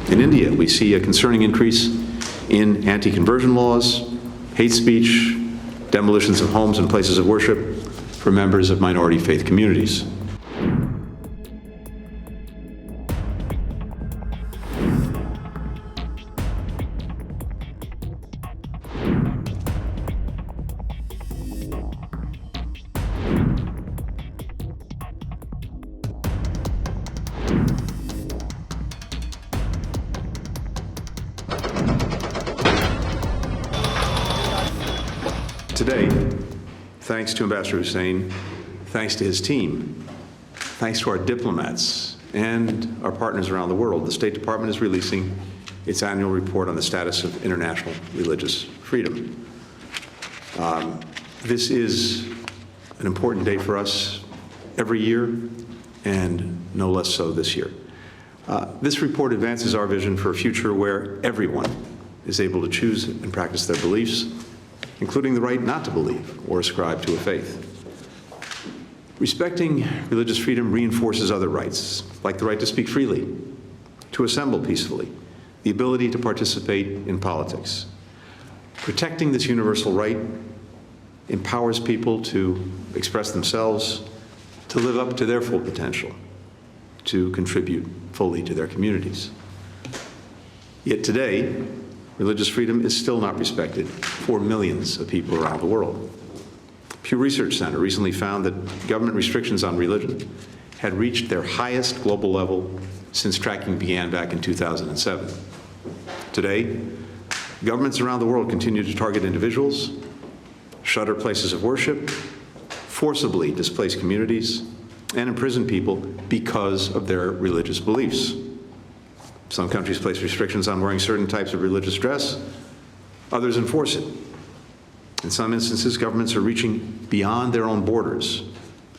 In India, we see a concerning increase in anti-conversion laws, hate speech, demolitions of homes and places of worship for members of minority faith communities. Today, thanks to Ambassador Hussein, thanks to his team, thanks to our diplomats and our partners around the world, the State Department is releasing its annual report on the status of international religious freedom. This is an important day for us every year, and no less so this year. This report advances our vision for a future where everyone is able to choose and practice their beliefs, including the right not to believe or ascribe to a faith. Respecting religious freedom reinforces other rights, like the right to speak freely, to assemble peacefully, the ability to participate in politics. Protecting this universal right empowers people to express themselves, to live up to their full potential, to contribute fully to their communities. Yet today, religious freedom is still not respected for millions of people around the world. Pew Research Center recently found that government restrictions on religion had reached their highest global level since tracking began back in 2007. Today, governments around the world continue to target individuals, shutter places of worship, forcibly displace communities, and imprison people because of their religious beliefs. Some countries place restrictions on wearing certain types of religious dress. Others enforce it. In some instances, governments are reaching beyond their own borders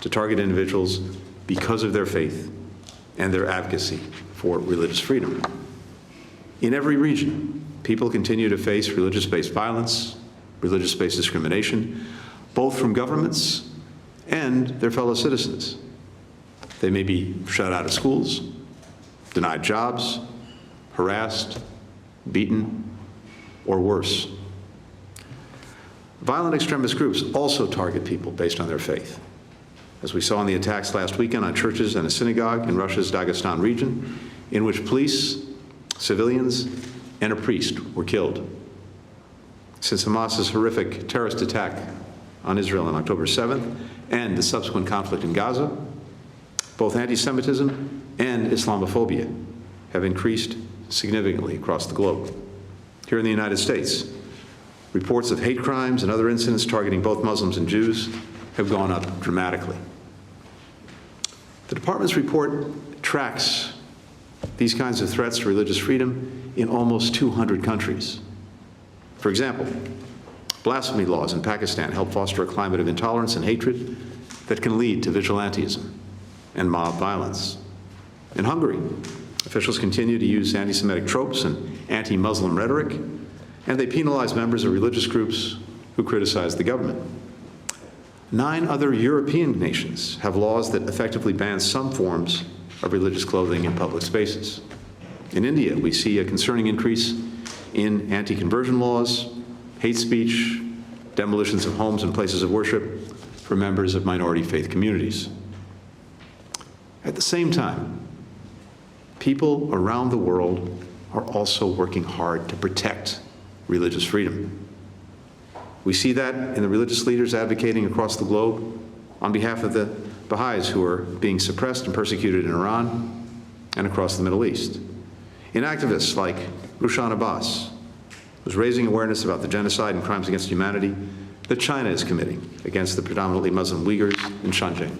to target individuals because of their faith and their advocacy for religious freedom. In every region, people continue to face religious-based violence, religious-based discrimination, both from governments and their fellow citizens. They may be shut out of schools, denied jobs, harassed, beaten, or worse. Violent extremist groups also target people based on their faith, as we saw in the attacks last weekend on churches and a synagogue in Russia's Dagestan region, in which police, civilians, and a priest were killed. Since Hamas's horrific terrorist attack on Israel on October 7th and the subsequent conflict in Gaza, both anti-Semitism and Islamophobia have increased significantly across the globe. Here in the United States, reports of hate crimes and other incidents targeting both Muslims and Jews have gone up dramatically. The Department's report tracks these kinds of threats to religious freedom in almost 200 countries. For example, blasphemy laws in Pakistan help foster a climate of intolerance and hatred that can lead to vigilantism and mob violence. In Hungary, officials continue to use anti-Semitic tropes and anti-Muslim rhetoric, and they penalize members of religious groups who criticize the government. 9 other European nations have laws that effectively ban some forms of religious clothing in public spaces. In India, we see a concerning increase in anti-conversion laws, hate speech, demolitions of homes and places of worship for members of minority faith communities. At the same time, people around the world are also working hard to protect religious freedom. We see that in the religious leaders advocating across the globe on behalf of the Baha'is who are being suppressed and persecuted in Iran and across the Middle East. In activists like Rushan Abbas, who's raising awareness about the genocide and crimes against humanity that China is committing against the predominantly Muslim Uyghurs in Xinjiang.